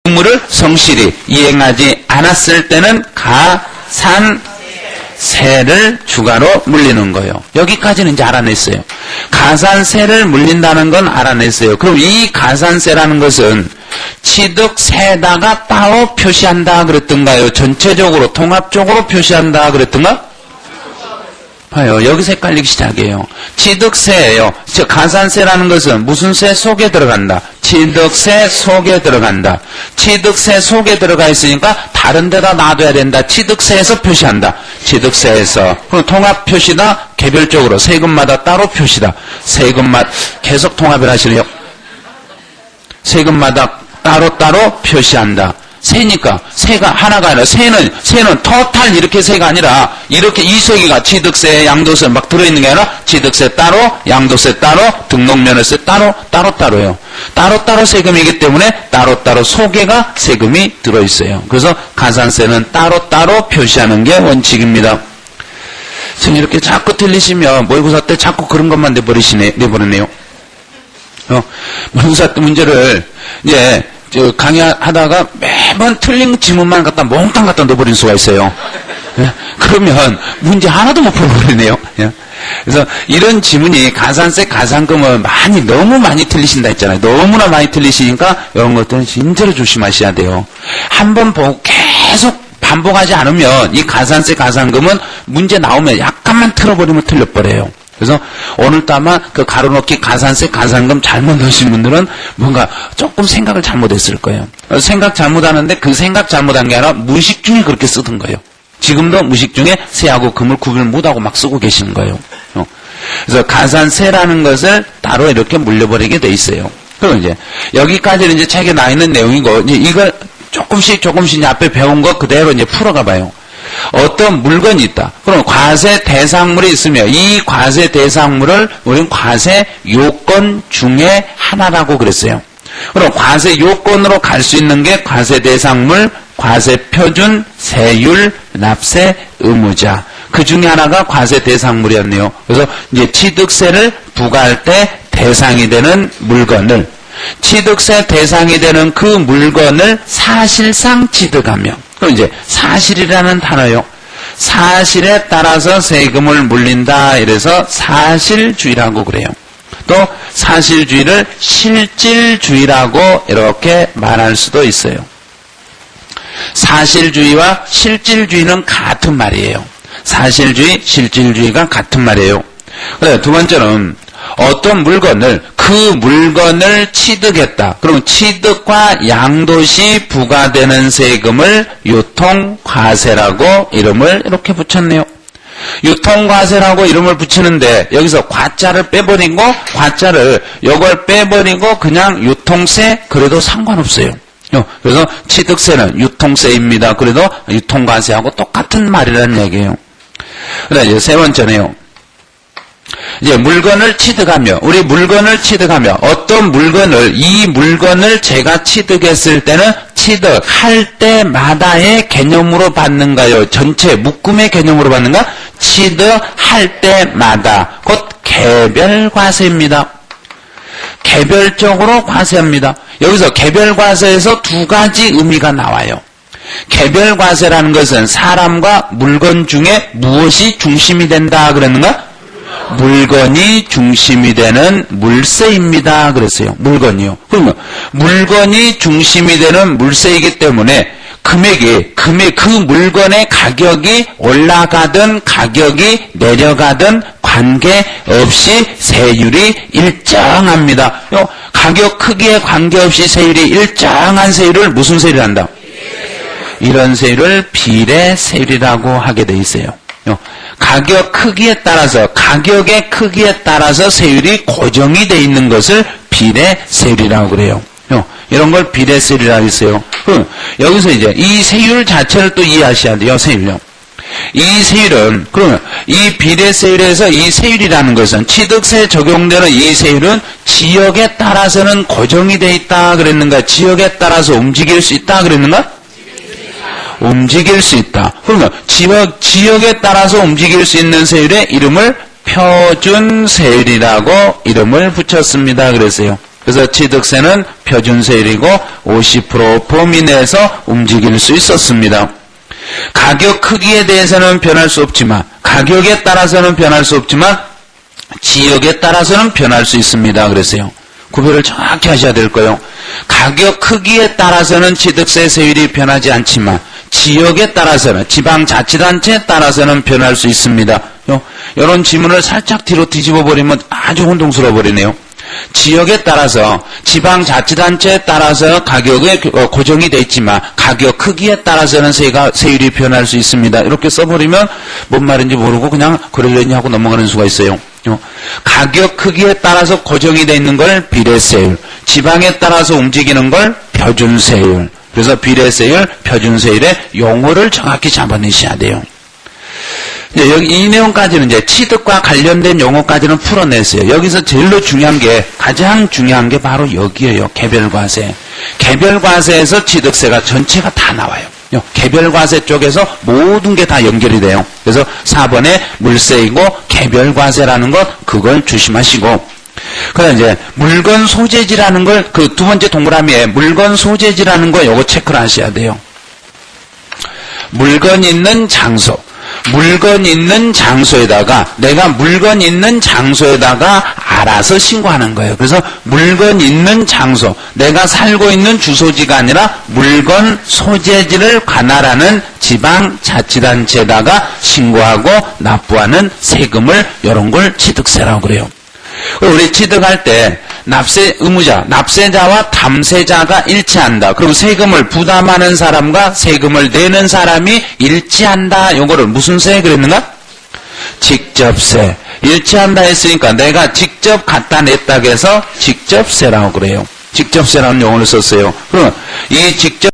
의무를 성실히 이행하지 않았을 때는 가산세를 추가로 물리는 거예요. 여기까지는 이제 알아냈어요. 가산세를 물린다는 건 알아냈어요. 그럼 이 가산세라는 것은 취득세에다가 따로 표시한다 그랬던가요? 전체적으로 통합적으로 표시한다 그랬던가? 봐요. 여기서 헷갈리기 시작해요. 취득세예요. 즉 가산세라는 것은 무슨 세 속에 들어간다? 취득세 속에 들어간다. 취득세 속에 들어가 있으니까 다른 데다 놔둬야 된다. 취득세에서 표시한다. 취득세에서. 그럼 통합 표시다. 개별적으로 세금마다 따로 표시다. 세금마다 계속 통합을 하시네요. 세금마다 따로따로 표시한다. 세니까 세가 하나가 아니라 세는 토탈 이렇게 세가 아니라 이렇게 이 세 개가 취득세, 양도세 막 들어있는 게 아니라 취득세 따로, 양도세 따로, 등록면허세 따로예요. 따로따로 세금이기 때문에 따로따로 소개가 세금이 들어있어요. 그래서 가산세는 따로따로 표시하는 게 원칙입니다. 지금 이렇게 자꾸 틀리시면 모의고사 때 자꾸 그런 것만 내버리네요. 모의고사 때 문제를 이제 강의하다가 매번 틀린 질문만 갖다 몽땅 갖다 넣어버리는 수가 있어요. 그러면 문제 하나도 못 풀어버리네요. 그래서 이런 지문이 가산세, 가산금을 너무 많이 틀리신다 했잖아요. 너무나 많이 틀리시니까 이런 것들은 진짜로 조심하셔야 돼요. 한번 보고 계속 반복하지 않으면 이 가산세, 가산금은 문제 나오면 약간만 틀어버리면 틀려버려요. 그래서 오늘도 아마 그 가로놓기 가산세, 가산금 잘못 넣으신 분들은 뭔가 조금 생각을 잘못했을 거예요. 생각 잘못하는데 그 생각 잘못한 게 아니라 무의식 중에 그렇게 쓰던 거예요. 지금도 무의식 중에 세하고 금을 구별 못하고 막 쓰고 계시는 거예요. 그래서 가산세라는 것을 따로 이렇게 물려버리게 돼 있어요. 그럼 이제 여기까지는 이제 책에 나 있는 내용이고 이제 이걸 조금씩 이제 앞에 배운 거 그대로 이제 풀어가 봐요. 어떤 물건이 있다. 그럼 과세 대상물이 있으며 이 과세 대상물을 우리는 과세 요건 중에 하나라고 그랬어요. 그럼 과세 요건으로 갈 수 있는 게 과세 대상물, 과세 표준, 세율, 납세 의무자. 그 중에 하나가 과세 대상물이었네요. 그래서 이제 취득세를 부과할 때 대상이 되는 물건을 취득세 대상이 되는 그 물건을 사실상 취득하며 그럼 이제 사실이라는 단어요. 사실에 따라서 세금을 물린다. 이래서 사실주의라고 그래요. 또 사실주의를 실질주의라고 이렇게 말할 수도 있어요. 사실주의와 실질주의는 같은 말이에요. 사실주의, 실질주의가 같은 말이에요. 그래, 두 번째는 어떤 물건을 그 물건을 취득했다. 그럼 취득과 양도시 부과되는 세금을 유통과세라고 이름을 이렇게 붙였네요. 유통과세라고 이름을 붙이는데 여기서 과자를 빼버리고 요걸 빼버리고 그냥 유통세 그래도 상관없어요. 그래서 취득세는 유통세입니다. 그래도 유통과세하고 똑같은 말이라는 얘기예요. 그래 이제 세 번째네요. 이제 물건을 취득하며 어떤 물건을 이 물건을 제가 취득했을 때는 취득할 때마다의 개념으로 받는가요? 전체 묶음의 개념으로 받는가? 취득할 때마다 곧 개별과세입니다. 개별적으로 과세합니다. 여기서 개별과세에서 두 가지 의미가 나와요. 개별과세라는 것은 사람과 물건 중에 무엇이 중심이 된다 그랬는가? 물건이 중심이 되는 물세입니다. 그랬어요. 물건이요. 그러면 물건이 중심이 되는 물세이기 때문에 그 물건의 가격이 올라가든 가격이 내려가든 관계없이 세율이 일정합니다. 가격 크기에 관계없이 세율이 일정한 세율을 무슨 세율을 한다? 이런 세율을 비례세율이라고 하게 돼 있어요. 가격 크기에 따라서 가격의 크기에 따라서 세율이 고정이 돼 있는 것을 비례세율이라고 그래요. 이런 걸 비례세율이라고 했어요. 그럼 여기서 이제 이 세율 자체를 또 이해하셔야 돼요. 세율요. 이 세율은 그러면 이 비례세율에서 이 세율이라는 것은 취득세에 적용되는 이 세율은 지역에 따라서는 고정이 돼 있다 그랬는가? 지역에 따라서 움직일 수 있다 그랬는가? 움직일 수 있다. 그러면 지역에 따라서 움직일 수 있는 세율의 이름을 표준세율이라고 이름을 붙였습니다. 그랬어요. 그래서 취득세는 표준세율이고 50% 범위 내에서 움직일 수 있었습니다. 가격 크기에 대해서는 변할 수 없지만, 가격에 따라서는 변할 수 없지만 지역에 따라서는 변할 수 있습니다. 그랬어요. 구별을 정확히 하셔야 될 거예요. 가격 크기에 따라서는 취득세 세율이 변하지 않지만 지역에 따라서는, 지방자치단체에 따라서는 변할 수 있습니다. 이런 지문을 살짝 뒤로 뒤집어 버리면 아주 혼동스러워 버리네요. 지역에 따라서, 지방자치단체에 따라서 가격이 고정이 되어 있지만 가격 크기에 따라서는 세율이 변할 수 있습니다. 이렇게 써버리면 뭔 말인지 모르고 그냥 그러려니 하고 넘어가는 수가 있어요. 가격 크기에 따라서 고정이 되어 있는 걸 비례세율, 지방에 따라서 움직이는 걸 표준세율. 그래서 비례세율, 표준세율의 용어를 정확히 잡아내셔야 돼요. 여기 이 내용까지는 이제 취득과 관련된 용어까지는 풀어냈어요. 여기서 제일로 중요한 게, 가장 중요한 게 바로 여기에요. 개별과세. 개별과세에서 취득세가 전체가 다 나와요. 개별과세 쪽에서 모든 게 다 연결이 돼요. 그래서 4번에 물세이고 개별과세라는 것, 그걸 조심하시고, 그다음 이제 물건 소재지라는 걸, 그 두 번째 동그라미에 물건 소재지라는 거 요거 체크를 하셔야 돼요. 물건 있는 장소. 물건 있는 장소에다가, 내가 물건 있는 장소에다가 알아서 신고하는 거예요. 그래서 물건 있는 장소, 내가 살고 있는 주소지가 아니라 물건 소재지를 관할하는 지방자치단체에다가 신고하고 납부하는 세금을, 이런 걸 취득세라고 그래요. 우리 취득할 때 납세 의무자, 납세자와 탐세자가 일치한다. 그리고 세금을 부담하는 사람과 세금을 내는 사람이 일치한다. 요거를 무슨 세 그랬는가? 직접세. 일치한다 했으니까 내가 직접 갖다 냈다고 해서 직접세라고 그래요. 직접세라는 용어를 썼어요. 그럼 이 직접